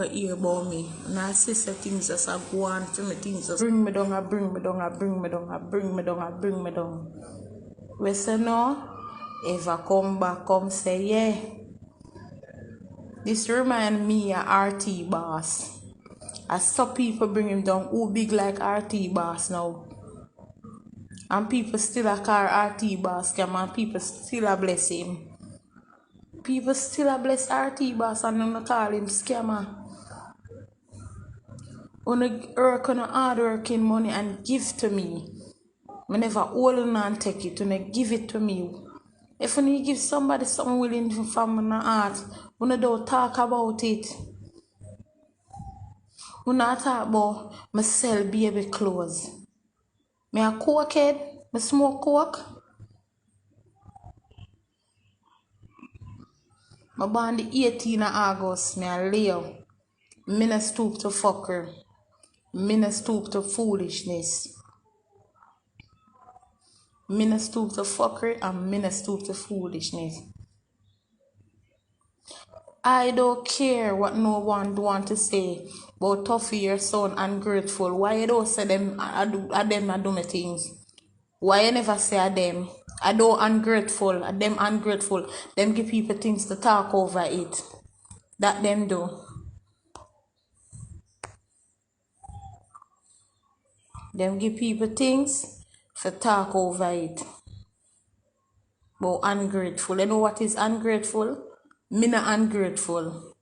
Hear about me. And I sister things just a go on for me, things just bring me down, I bring me down, I bring me down, I bring me down, I bring me down. We say no, ever come back, come say yeah. This remind me of RT boss. I saw people bring him down who big like RT boss now. And people still a call RT boss scam and people still a bless him. People still a bless RT boss and don't call him scammer. Wanna work on hard working money and give to me. I never hold on and take it, wanna give it to me. If you give somebody something willing from my heart, wanna don't talk about it. Wanna talk about me sell baby clothes. Me a cokehead, me smoke coke. Me born the 18th of August, me a Leo. Me no stoop to fucker. Me no stoop to foolishness. Me no stoop to fuckery and me no stoop to foolishness. I don't care what no one want to say about Tuffy, your son, ungrateful. Why you don't say them, I do my things? Why you never say them? I don't ungrateful, them ungrateful. Them give people things to talk over it. That them do. Them give people things to talk over it. But ungrateful. You know what is ungrateful? Me not ungrateful.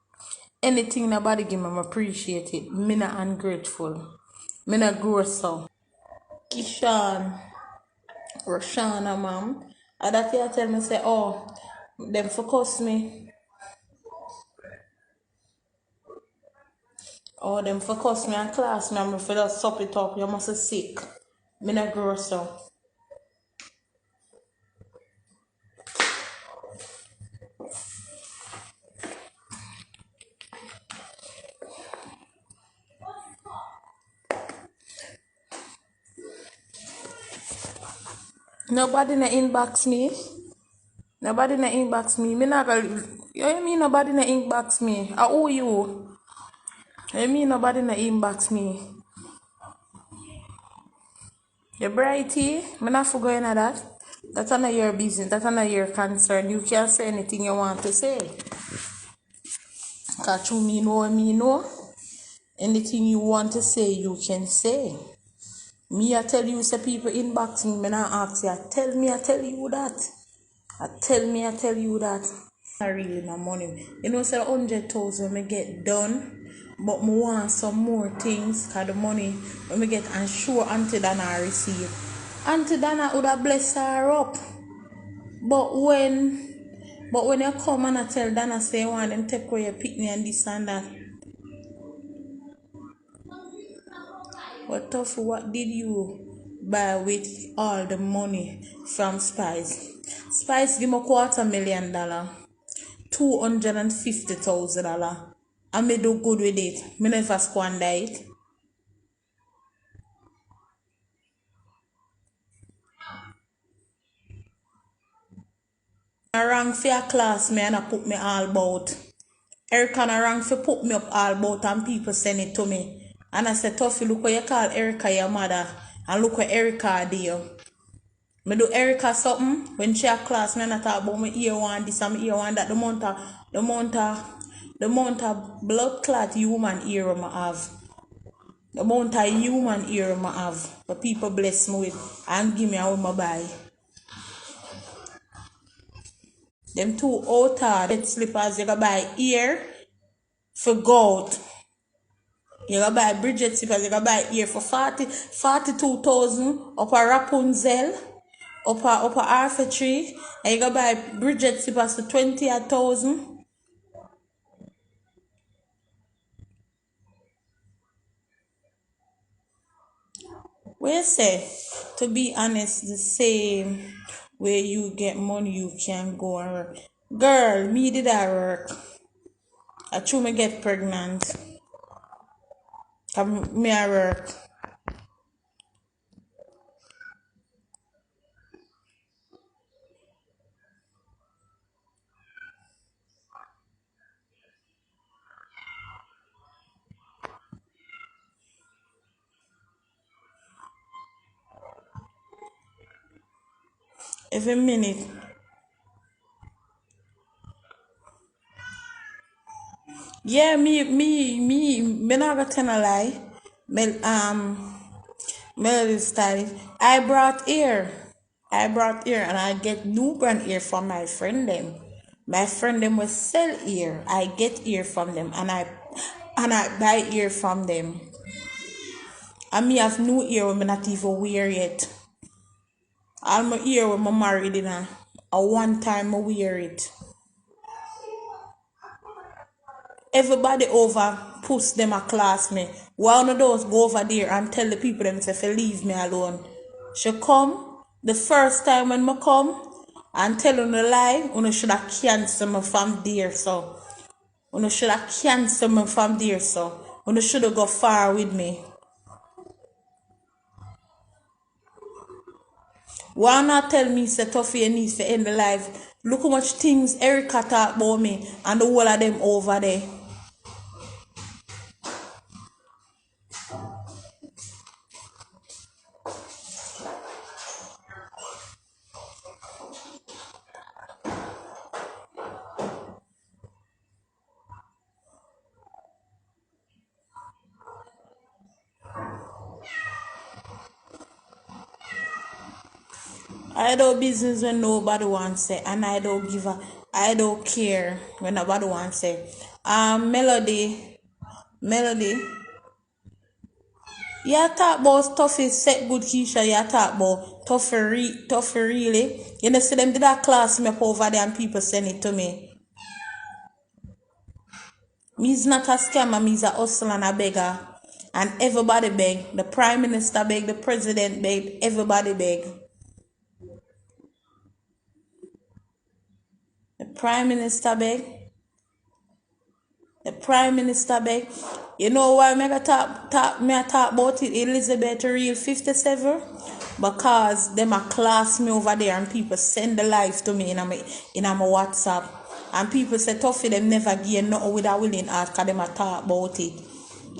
Anything nobody give me, I appreciate it. Me not ungrateful. Me not gross so. Kishan, Roshana, ma'am. And that you tell me say, oh, them focus me. Oh, them focus me in class, me. I'm for that sup it up. You must be sick. Me not gross so. Nobody na inbox me. Nobody na inbox me. Me not gonna. You mean nobody na inbox me? Who you? You mean nobody na inbox me? You brighty? Me not for going at that. That's not your business. That's not your concern. You can say anything you want to say. Cause you me know. Anything you want to say, you can say. Me, I tell you, say people inbox me not ask you. I tell you that. I tell you that. I really no money. You know, say 100,000 me get done, but me want some more things. Cause the money when me get, I'm sure Auntie Dana receive. Auntie Dana would have bless her up. But when you come and I tell Dana say you want them take away your picnic and this and that. But Tuffy, what did you buy with all the money from Spice? Spice give me $250,000. $250,000. I may do good with it. Me never squander it. I rang for your class me and I put me all about. Erica na rang for put me up all about and people send it to me. And I said, Tuffy, look what you call Erica your mother. And look what Erica did. Me do Erica something when she have class, me not talk about me ear one this and me ear one that. The amount of blood clot human ear I have. The amount of human ear I have. But people bless me with and give me how I buy. Them two outer slippers you gotta buy ear for gold. You gotta buy Bridget slippers, you gotta buy ear for 42,000 up a Rapunzel. Up a half a tree, and you gotta buy Bridget slippers for 20,000. What you say? To be honest, the same way you get money, you can go and work. Girl, me did I work. I true me get pregnant. Me I work. Every minute. Yeah, me not gonna tell a lie. Mel, Melody style. I brought ear. I brought ear and I get new brand ear from my friend them. My friend them will sell ear. I get ear from them and I buy ear from them. And me have new ear when me not even wear yet. All my ear when I married in a one time I wear it. Everybody over push them a class me. One of those go over there and tell the people themselves to leave me alone. She come the first time when I come and tell on the lie, you should have cancelled me from there so. You should have cancelled me from there so. You should have go far with me. Why not tell me say Tuffy needs to end the life? Look how much things Erica talk about me and the whole of them over there. I don't business when nobody wants say, and I don't care when nobody wants say. Melody. You talk about Tuffy set good Keisha, you talk about Tuffy really. You know, see them did that class me up over there and people send it to me. Me's not a scammer, me's a hustler and a beggar. And everybody beg. The Prime Minister beg, the President beg, everybody beg. The Prime Minister beg. The Prime Minister beg. You know why I talk about it, Elizabeth real 57? Because them a class me over there and people send the life to me in my WhatsApp. And people say Tuffy them never give nothing with a willing heart because them a talk about it.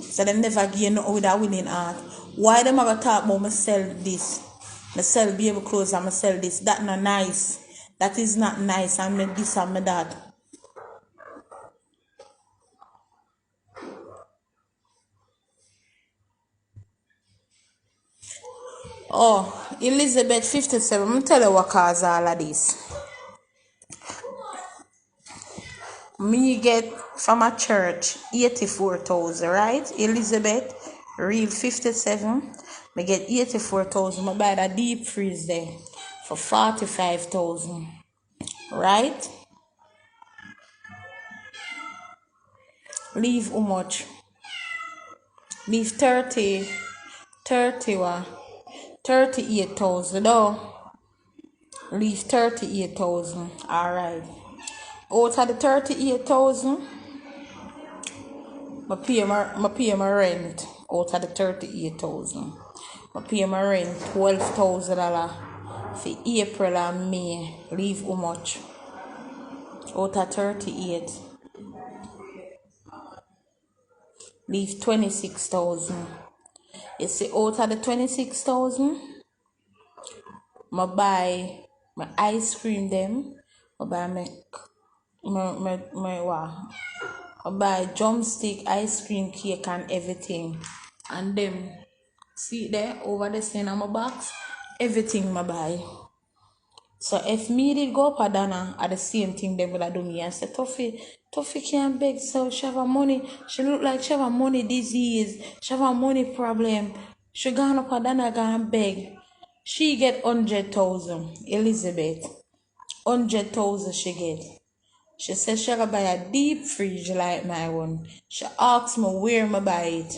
So them never give nothing with a willing heart. Why them a go talk about me sell this? Me sell baby clothes and me sell this. That not nice. That is not nice. And me this and me that. Oh, Elizabeth 57, I'm tell you what cause all of this. Me get from a church 84,000, right? Elizabeth, real 57. Me get 84,000. I buy that deep freeze there for 45,000, right? Leave how much? Leave 30 what? 38,000 though. Leave 38,000. Alright. Out of the 38,000, I pay my rent. Out of the 38,000, I pay my rent $12,000 for April and May. Leave how much? Out of 38, leave 26,000. You see, out of the 26,000, I buy my ice cream them. I buy my what? I buy drumstick, ice cream, cake and everything. And them, see there, over the scene on my box, everything I buy. So if me did go up a Dana, at the same thing they will do me and say, Tuffy can't beg, so she have a money, she look like she have a money disease, she have a money problem. She gone up a Dana and beg. She get 100,000, Elizabeth. 100,000 she get. She said she gonna buy a deep fridge like my one. She asked me where I buy it.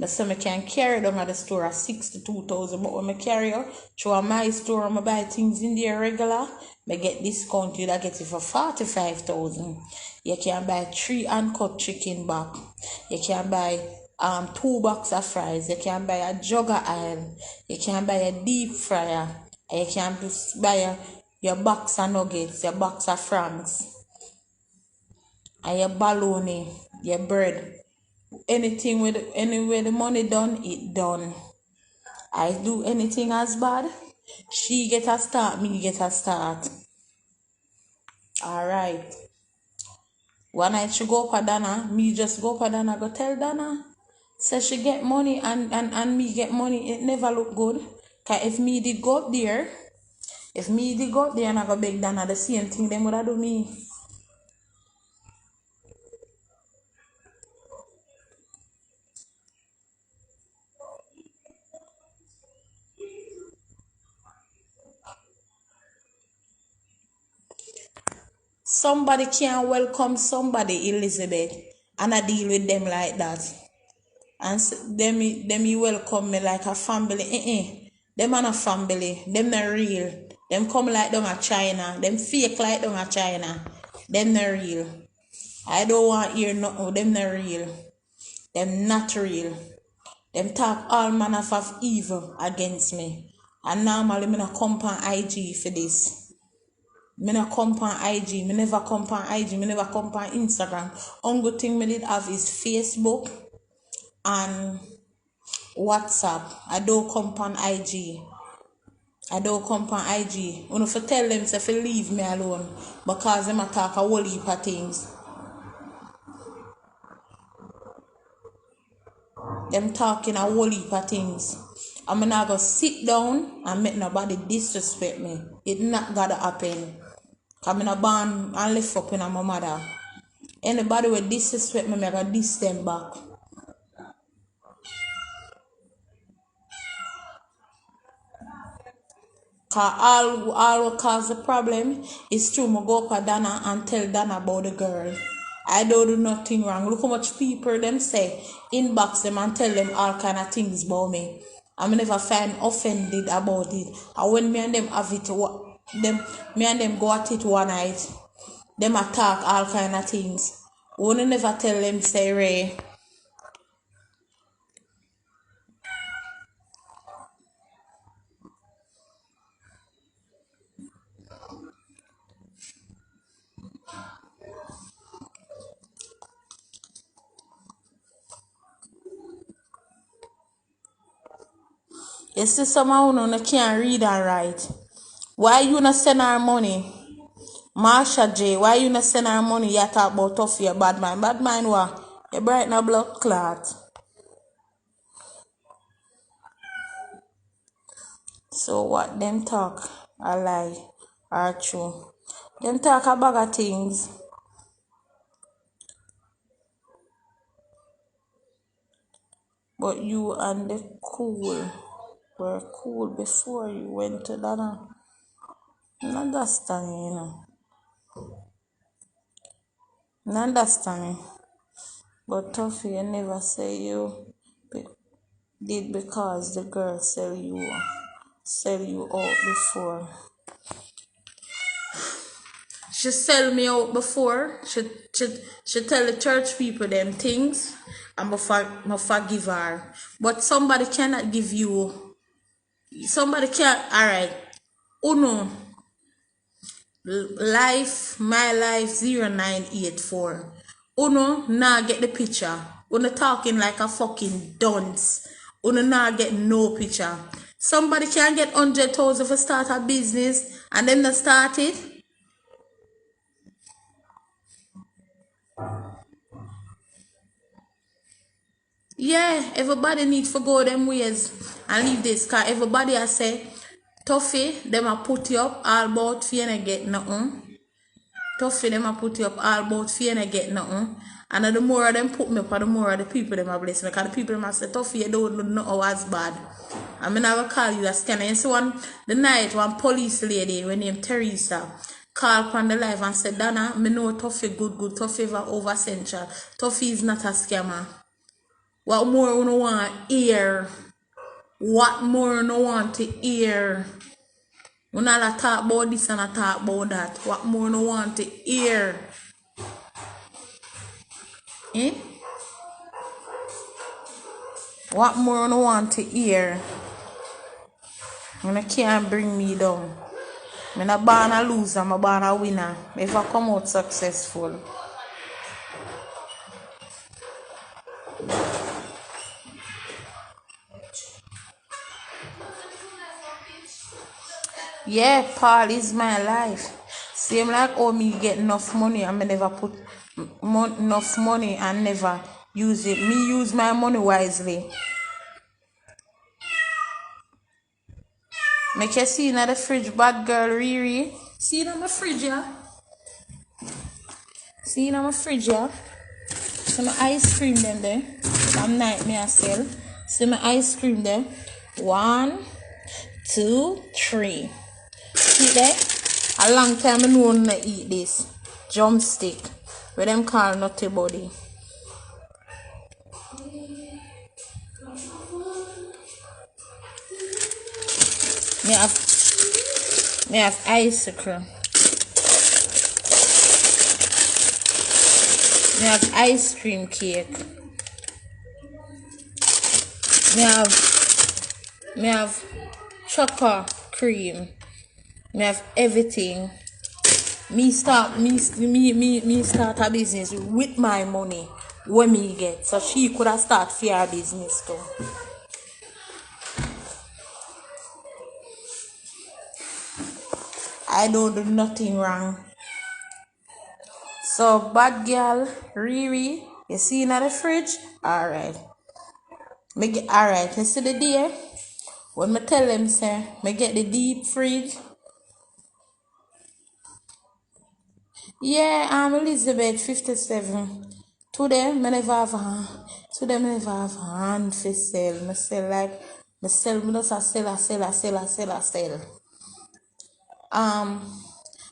I said I can carry it down at the store at 62,000, but when I carry it through my store and I buy things in there regular, I get discount. You get it for 45,000. You can buy 3 uncut chicken back. You can buy 2 boxes of fries. You can buy a jug of oil. You can buy a deep fryer. You can buy your box of nuggets, your box of franks, and your bologna, your bread. Anything with anywhere the money done, it done. I do anything as bad. She get a start, me get a start. Alright. One night she go up a Dana, me just go up a Dana, go tell Dana. Say she get money and me get money, it never look good. Cause if me did go up there, and I go beg Dana the same thing, them would do me. Somebody can't welcome somebody, Elizabeth, and I deal with them like that. And them you welcome me like a family. Them are not family. Them not real. Them come like them a China. Them fake like them a China. Them not real. I don't want hear nothing. Them not real. Them not real. Them talk all manner of evil against me. And normally me not come on IG for this. Me not come on IG. Me never come on IG. Me never come on Instagram. Only thing me did have is Facebook and WhatsApp. I don't come on IG. I don't come on IG. When I tell them to leave me alone because them talk a whole heap of things. Them talking a whole heap of things. I'm not gonna sit down and make nobody disrespect me. It not gotta happen. I'm not born and live up in my mother. Anybody will disrespect me, I gotta diss them back. Cause all what cause the problem is true. I go up to Dana and tell Dana about the girl. I don't do nothing wrong. Look how much people them say inbox them and tell them all kind of things about me. I'm never find offended about it. And when me and them have it, me and them go at it one night, them attack all kind of things. We never tell them say Ray. You see someone who can't read and write. Why you not send her money? Marsha J, why you not send her money? You talk about Tuffy, your bad mind. Bad mind what? You bright no blood clot. So what them talk? A lie or true? Them talk a bag of things. But you and the cool were cool before you went to Dana. You understand me, you know. You understand me. But Tuffy, you never say you did because the girl sell you out before. She sell me out before. She tell the church people them things and I forgive her. But somebody cannot give you. Somebody can't. Alright. Uno. Life, my life 0984. Uno nah get the picture. Uno talking like a fucking dunce. Uno nah get no picture. Somebody can get 100,000 for start a business and then they start it. Yeah, everybody needs to go them ways and leave this car. Everybody I say, Tuffy, them a put you up all about fear and get nothing. Tuffy, them a put you up all about fear and get nothing. And the more of them put me up, the more of the people them a bless me. Because the people them a say, Tuffy, you don't know nothing was bad. I'm gonna call you a scanner. You see the night one police lady, when named Teresa, called on the live and said, Dana, me know Tuffy good, Tuffy over central. Tuffy is not a scammer. What more you want to hear? What more you want to hear? You not talk about this and I talk about that. What more you want to hear? Eh? What more you want to hear? You can't bring me down. I'm not born a loser, I'm born a winner. If I come out successful. Yeah, Paul is my life. Same like how me get enough money and me never put enough money and never use it. Me use my money wisely. Make you see in the fridge, bad girl Riri. See in my fridge, yeah? See in my fridge, yeah? See my ice cream them there. Some night me I sell. See my ice cream there. 1, 2, 3. See there? A long time I know I not eat this. Drumstick. Where them call nutty body. Me have icicle. Me have ice cream cake. Me have chocolate cream. Me have everything. Me start a business with my money when me get. So she could have start for her business too. I don't do nothing wrong. So bad girl, Riri, you see in the fridge? Alright. Alright, you see the day? When me tell them say, me get the deep fridge. Yeah, I'm Elizabeth 57. Today, me never have a hand for sell. Me sell like, me just a sell.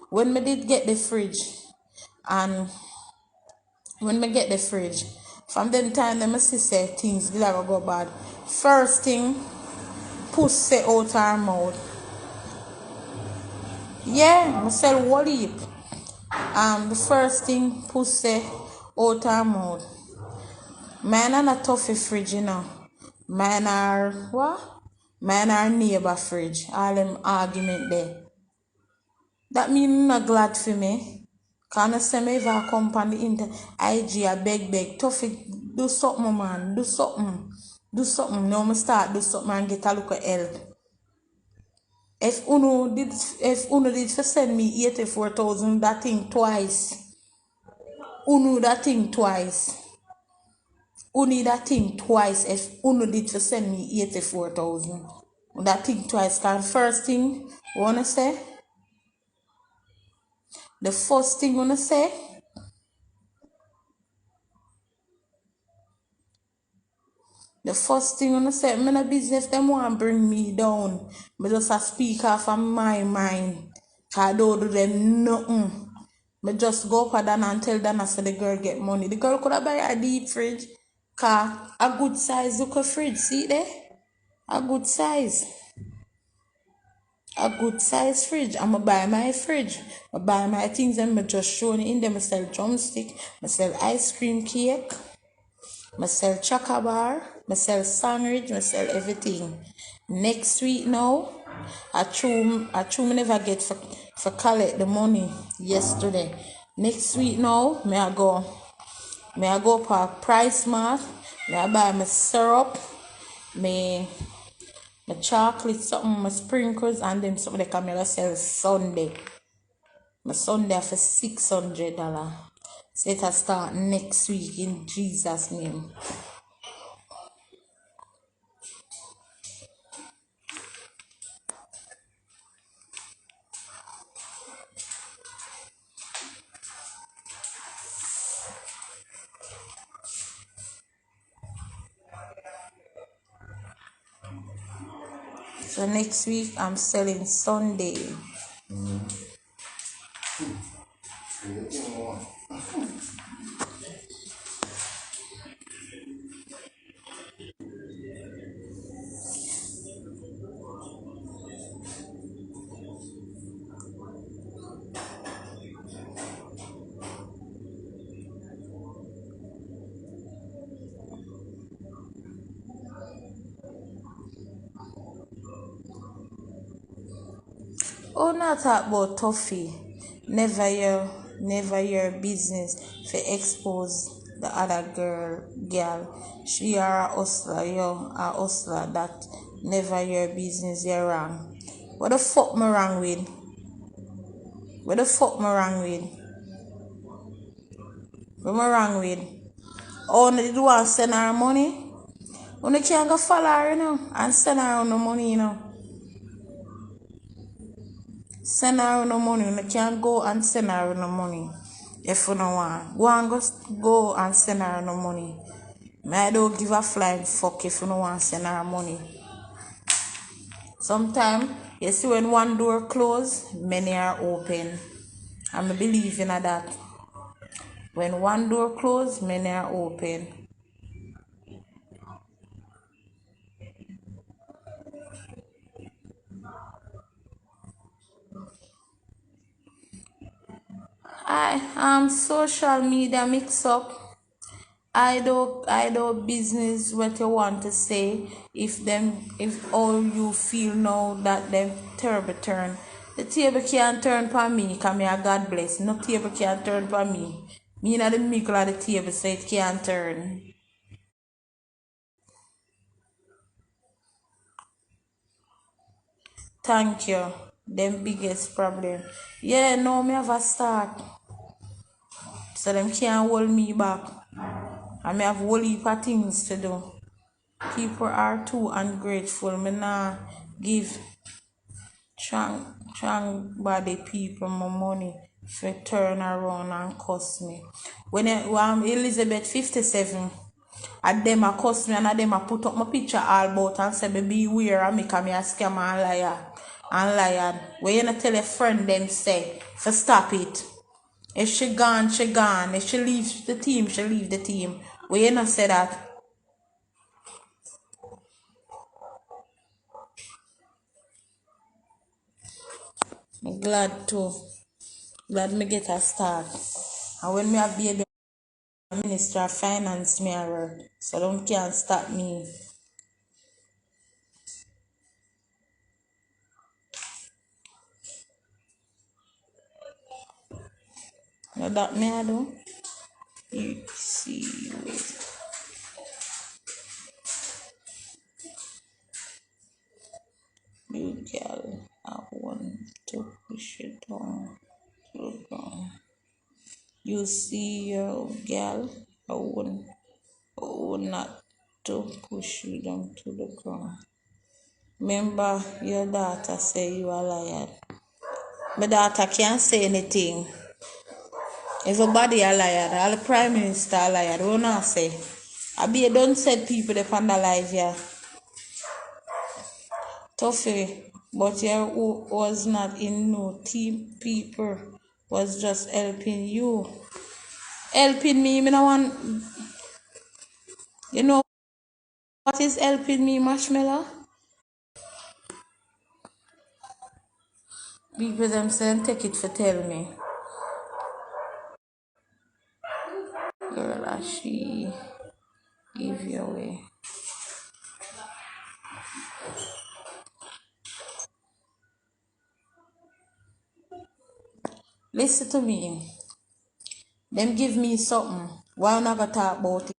When me did get the fridge, and when me get the fridge, from them time, them see say things did ever go bad. First thing, Puss say out her mouth. Yeah, me sell whole heap. The first thing Puss say out her mouth. Mine are not Tuffy fridge, you know. Mine are what? Mine are neighbor fridge. All them argument there. That mean not glad for me. Can I say me ever come on the IG a beg. Tuffy, do something, man. Do something. Now me start do something and get a look at help. If Uno did for send me 84,000 that thing twice. Uno that thing twice. Only that thing twice if Uno did for send me 84,000. That thing twice. Cause first thing wanna say, the first thing wanna say, me no business them want bring me down. Me just a speak off of my mind. Cause I don't do them nothing. Me just go up and tell Dana so the girl get money. The girl could have buy a deep fridge. Cause a good size look a fridge, see there? A good size. A good size fridge. I'ma buy my fridge. I buy my things and I just showing in them. I sell drumstick, I sell ice cream cake, I sell chocolate bar, I sell sandwich, I sell everything. Next week now, I true me never get for collect the money yesterday. Next week now, may I go for Price Mart, may I buy my syrup, my chocolate, something, my sprinkles, and them something they can sell Sunday. My Sunday for $600. So it'll start next week in Jesus' name. So next week I'm selling Sunday. Oh, not talk about Tuffy. Never your business for expose the other girl. She are a hustler, you a hustler. That never your business. You're wrong. What the fuck me wrong with? What the fuck me wrong with? What me wrong with? Oh, did you want to send her money? You can't go follow her, you know, and send her no money, you know. Send her no money. You can't go and send her no money. If you don't want. Go and send her no money. I don't give a flying fuck if you don't want to send her money. Sometimes, you see when one door closes, many are open. I believe in that. When one door closes, many are open. Social media mix up. I do business what you want to say. If all you feel now that them terrible turn. The table can't turn for me, cause me a God bless. No table can't turn for me. Me in the middle of the table, so it can't turn. Thank you. Them biggest problem. Yeah, no, me have a start. So them can't hold me back. And me have whole heap of things to do. People are too ungrateful. Me nah give strong body people my money for turn around and cuss me. When Elizabeth 57, and them a cuss me and them a put up my picture all about and say me beware and make me a scammer and liar. And liar. When you not tell a friend them say, for stop it. If she gone, she gone. If she leaves the team, she leave the team. When you not say that. I'm glad too. Glad me get a start. And when me have baby, Minister of Finance me a work. So them can't stop me. Now that me I do. You see, you girl, I want to push it down to the ground. You see your girl, I want not to push you down to the ground. Remember your daughter say you are liar. My daughter can't say anything. Everybody a liar. All the prime minister a liar. What not say? I be don't set people they on the live here. Tuffy, but you was not in no team. People was just helping you. Helping me, me no want. You know what is helping me, Marshmallow? People them saying take it for tell me. Girl, as she give you away. Listen to me. Them give me something. Why not gonna talk about it?